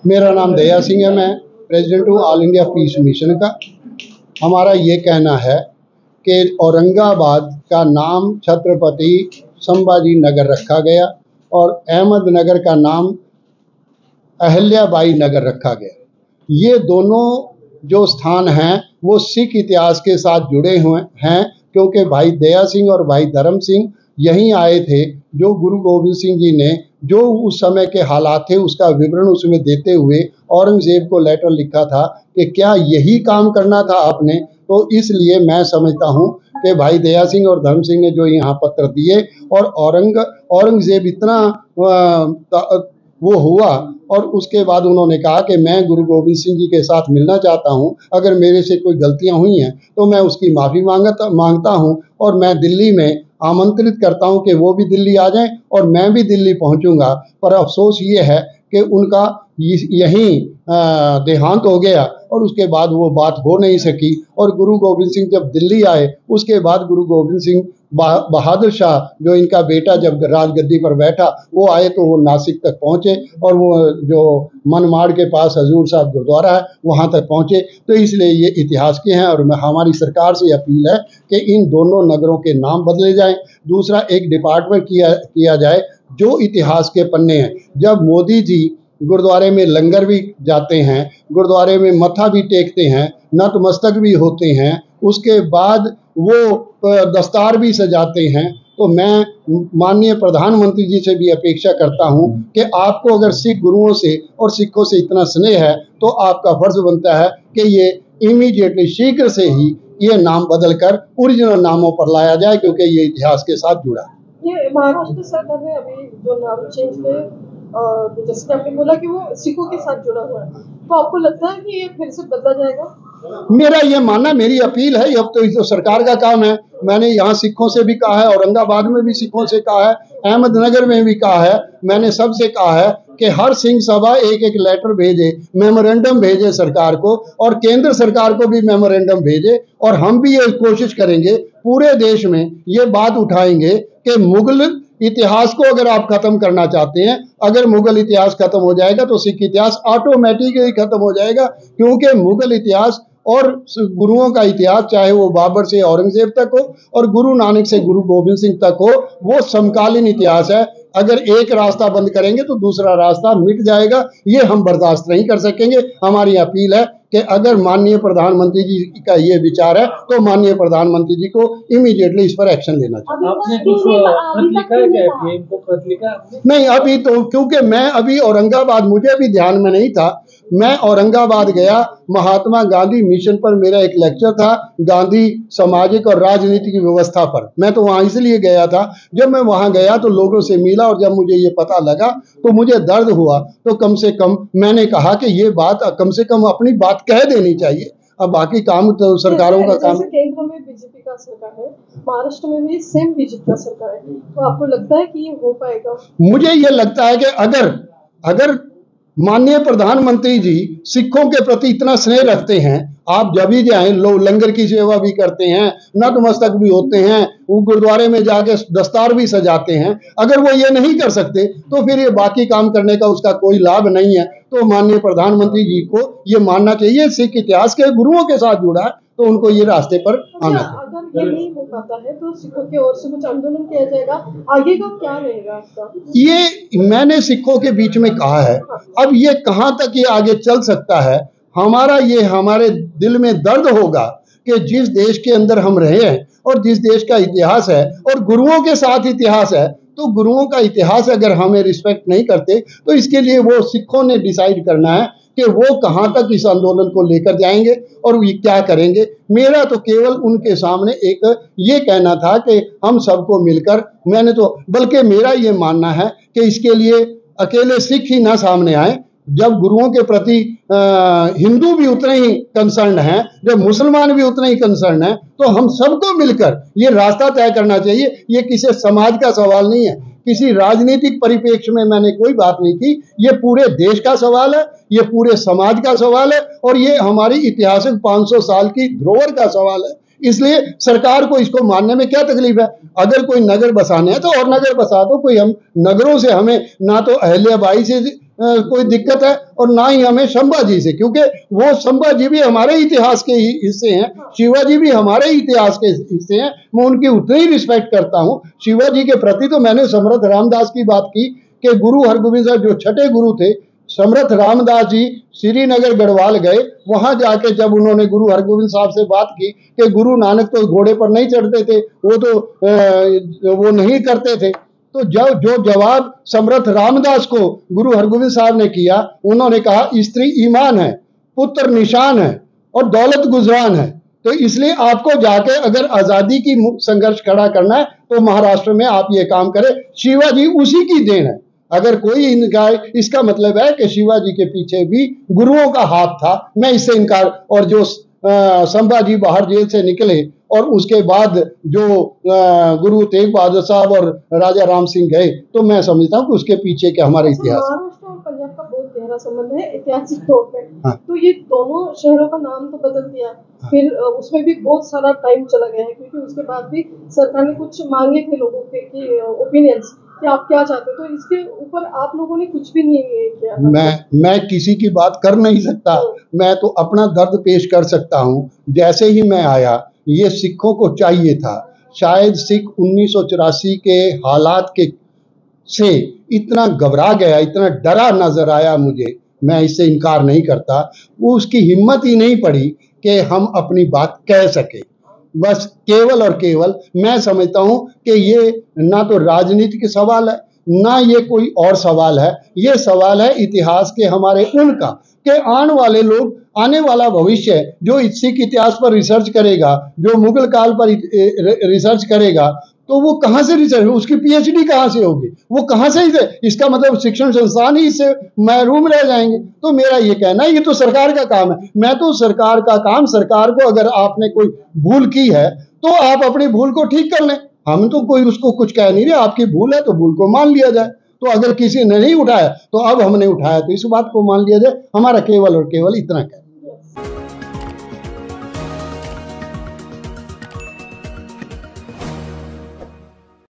मेरा नाम दया सिंह है। मैं प्रेसिडेंट हूँ ऑल इंडिया पीस मिशन का। हमारा ये कहना है कि औरंगाबाद का नाम छत्रपति संभाजी नगर रखा गया और अहमदनगर का नाम अहिल्याबाई नगर रखा गया। ये दोनों जो स्थान हैं वो सिख इतिहास के साथ जुड़े हुए हैं, क्योंकि भाई दया सिंह और भाई धर्म सिंह यहीं आए थे। जो गुरु गोविंद सिंह जी ने जो उस समय के हालात थे उसका विवरण उसमें देते हुए औरंगजेब को लेटर लिखा था कि क्या यही काम करना था आपने। तो इसलिए मैं समझता हूँ कि भाई दया सिंह और धर्म सिंह ने जो यहाँ पत्र दिए और औरंगजेब इतना वो हुआ और उसके बाद उन्होंने कहा कि मैं गुरु गोविंद सिंह जी के साथ मिलना चाहता हूं, अगर मेरे से कोई गलतियां हुई हैं तो मैं उसकी माफ़ी मांगता हूं और मैं दिल्ली में आमंत्रित करता हूं कि वो भी दिल्ली आ जाएं और मैं भी दिल्ली पहुंचूंगा। पर अफसोस ये है कि उनका यहीं देहांत हो गया और उसके बाद वो बात हो नहीं सकी। और गुरु गोविंद सिंह जब दिल्ली आए उसके बाद गुरु गोविंद सिंह बहादुर शाह जो इनका बेटा जब राजगद्दी पर बैठा वो आए तो वो नासिक तक पहुँचे और वो जो मनमाड़ के पास हजूर साहब गुरुद्वारा है वहाँ तक पहुँचे। तो इसलिए ये इतिहास के हैं और हमारी सरकार से अपील है कि इन दोनों नगरों के नाम बदले जाएं। दूसरा, एक डिपार्टमेंट किया जाए जो इतिहास के पन्ने हैं। जब मोदी जी गुरुद्वारे में लंगर भी जाते हैं, गुरुद्वारे में मत्था भी टेकते हैं, नतमस्तक भी होते हैं, उसके बाद वो दस्तार भी सजाते हैं, तो मैं माननीय प्रधानमंत्री जी से भी अपेक्षा करता हूं कि आपको अगर सिख गुरुओं से और सिखों से इतना स्नेह है तो आपका फर्ज बनता है कि ये इमीडिएटली शीघ्र से ही ये नाम बदलकर ओरिजिनल नामों पर लाया जाए, क्योंकि ये इतिहास के साथ जुड़ा है। ये महाराष्ट्र सरकार ने अभी जो नाम चेंज किए, जैसे आपने बोला कि वो सिखों के साथ जुड़ा हुआ है, तो आपको लगता है कि ये फिर से बदला जाएगा? मेरा ये मानना, मेरी अपील है, अब तो इस सरकार का काम है। मैंने यहाँ सिखों से भी कहा है, औरंगाबाद में भी सिखों से कहा है, अहमदनगर में भी कहा है, मैंने सबसे कहा है कि हर सिंह सभा एक एक लेटर भेजे, मेमोरेंडम भेजे सरकार को और केंद्र सरकार को भी मेमोरेंडम भेजे। और हम भी ये कोशिश करेंगे, पूरे देश में ये बात उठाएंगे कि मुगल इतिहास को अगर आप खत्म करना चाहते हैं, अगर मुगल इतिहास खत्म हो जाएगा तो सिख इतिहास ऑटोमेटिकली खत्म हो जाएगा, क्योंकि मुगल इतिहास और गुरुओं का इतिहास, चाहे वो बाबर से औरंगजेब तक हो और गुरु नानक से गुरु गोविंद सिंह तक हो, वो समकालीन इतिहास है। अगर एक रास्ता बंद करेंगे तो दूसरा रास्ता मिट जाएगा, ये हम बर्दाश्त नहीं कर सकेंगे। हमारी अपील है कि अगर माननीय प्रधानमंत्री जी का ये विचार है तो माननीय प्रधानमंत्री जी को इमीडिएटली इस पर एक्शन लेना चाहिए। आपने कुछ खत लिखा है क्या? पीएम को खत लिखा आपने? नहीं, अभी तो, क्योंकि मैं अभी औरंगाबाद, मुझे भी ध्यान में नहीं था। मैं औरंगाबाद गया, महात्मा गांधी मिशन पर मेरा एक लेक्चर था, गांधी सामाजिक और राजनीतिक व्यवस्था पर। मैं तो वहां इसलिए गया था, जब मैं वहां गया तो लोगों से मिला और जब मुझे ये पता लगा तो मुझे दर्द हुआ। तो कम से कम मैंने कहा कि ये बात कम से कम अपनी बात कह देनी चाहिए। अब बाकी काम तो सरकारों का काम है। केंद्र में बीजेपी का सरकार है, महाराष्ट्र में भी सेम बीजेपी का सरकार है, तो आपको लगता है कि ये हो पाएगा? मुझे ये लगता है कि अगर माननीय प्रधानमंत्री जी सिखों के प्रति इतना स्नेह रखते हैं, आप जब भी जाएं लोग लंगर की सेवा भी करते हैं, नतमस्तक भी होते हैं, वो गुरुद्वारे में जाके दस्तार भी सजाते हैं, अगर वो ये नहीं कर सकते तो फिर ये बाकी काम करने का उसका कोई लाभ नहीं है। तो माननीय प्रधानमंत्री जी को ये मानना चाहिए सिख इतिहास के गुरुओं के साथ जुड़ा है, तो उनको ये रास्ते पर आना चाहिए। अगर ये नहीं हो पाता है तो सिखों की ओर से कुछ आंदोलन किया जाएगा, आगे का क्या रहेगा आपका? ये मैंने सिखों के बीच में कहा है। अब ये कहाँ तक ये आगे चल सकता है, हमारे दिल में दर्द होगा कि जिस देश के अंदर हम रहे हैं और जिस देश का इतिहास है और गुरुओं के साथ इतिहास है, तो गुरुओं का इतिहास अगर हमें रिस्पेक्ट नहीं करते तो इसके लिए वो सिखों ने डिसाइड करना है कि वो कहाँ तक इस आंदोलन को लेकर जाएंगे और ये क्या करेंगे। मेरा तो केवल उनके सामने एक ये कहना था कि हम सबको मिलकर, बल्कि मेरा ये मानना है कि इसके लिए अकेले सिख ही ना सामने आए। जब गुरुओं के प्रति हिंदू भी उतने ही कंसर्न हैं, जब मुसलमान भी उतने ही कंसर्न हैं, तो हम सबको मिलकर ये रास्ता तय करना चाहिए। ये किसी समाज का सवाल नहीं है, किसी राजनीतिक परिप्रेक्ष्य में मैंने कोई बात नहीं की। ये पूरे देश का सवाल है, ये पूरे समाज का सवाल है और ये हमारी ऐतिहासिक 500 साल की धरोहर का सवाल है। इसलिए सरकार को इसको मानने में क्या तकलीफ है। अगर कोई नगर बसाने हैं तो और नगर बसा दो, कोई हम नगरों से हमें ना तो अहिल्याबाई से कोई दिक्कत है, और ना ही हमें संभाजी से, क्योंकि वो संभाजी भी हमारे इतिहास के ही हिस्से हैं, शिवाजी भी हमारे इतिहास के हिस्से हैं। मैं उनकी उतनी ही रिस्पेक्ट करता हूँ शिवाजी के प्रति। तो मैंने समर्थ रामदास की बात की कि गुरु हरगोविंद साहब जो छठे गुरु थे, समर्थ रामदास जी श्रीनगर गढ़वाल गए। वहां जाके जब उन्होंने गुरु हरगोविंद साहब से बात की कि गुरु नानक तो घोड़े पर नहीं चढ़ते थे, वो नहीं करते थे, तो जब जो जवाब समर्थ रामदास को गुरु हरगोविंद साहब ने किया, उन्होंने कहा स्त्री ईमान है, पुत्र निशान है और दौलत गुजरान है। तो इसलिए आपको जाके अगर आजादी की संघर्ष खड़ा करना है तो महाराष्ट्र में आप ये काम करें। शिवाजी उसी की देन है। अगर कोई इनकार, इसका मतलब है कि शिवाजी के पीछे भी गुरुओं का हाथ था, मैं इससे इनकार। और जो संभाजी बाहर जेल से निकले और उसके बाद जो गुरु तेग बहादुर साहब और राजा राम सिंह गए, तो मैं समझता हूँ कि उसके पीछे के हमारे इतिहास। महाराष्ट्र और पंजाब का बहुत गहरा संबंध है ऐतिहासिक तौर पे। हाँ। तो ये दोनों शहरों का नाम तो बदल दिया, फिर उसमें भी बहुत सारा टाइम चला गया है, क्योंकि उसके बाद भी सरकार ने कुछ मांगे थे लोगों के ओपिनियंस कि आप क्या चाहते हो, तो इसके ऊपर आप लोगों ने कुछ भी नहीं किया। मैं किसी की बात कर नहीं सकता, मैं तो अपना दर्द पेश कर सकता हूँ। जैसे ही मैं आया, ये सिखों को चाहिए था। शायद सिख 1984 के हालात के से इतना घबरा गया, इतना डरा नजर आया मुझे, मैं इससे इनकार नहीं करता। वो उसकी हिम्मत ही नहीं पड़ी कि हम अपनी बात कह सके। बस केवल और केवल मैं समझता हूं कि ये ना तो राजनीति के सवाल है, ना ये कोई और सवाल है। ये सवाल है इतिहास के हमारे उनका, कि आने वाले लोग, आने वाला भविष्य जो सिख इतिहास पर रिसर्च करेगा, जो मुगल काल पर रिसर्च करेगा, तो वो कहाँ से रिसर्च, उसकी पीएचडी कहाँ से होगी, वो कहाँ से, इसका मतलब शिक्षण संस्थान ही इससे महरूम रह जाएंगे। तो मेरा ये कहना है, ये तो सरकार का काम है। मैं तो सरकार का काम, सरकार को अगर आपने कोई भूल की है तो आप अपनी भूल को ठीक कर लें। हम तो कोई उसको कुछ कह नहीं रहे, आपकी भूल है तो भूल को मान लिया जाए। तो अगर किसी ने नहीं उठाया तो अब हमने उठाया, तो इस बात को मान लिया जाए। हमारा केवल और केवल इतना कहना।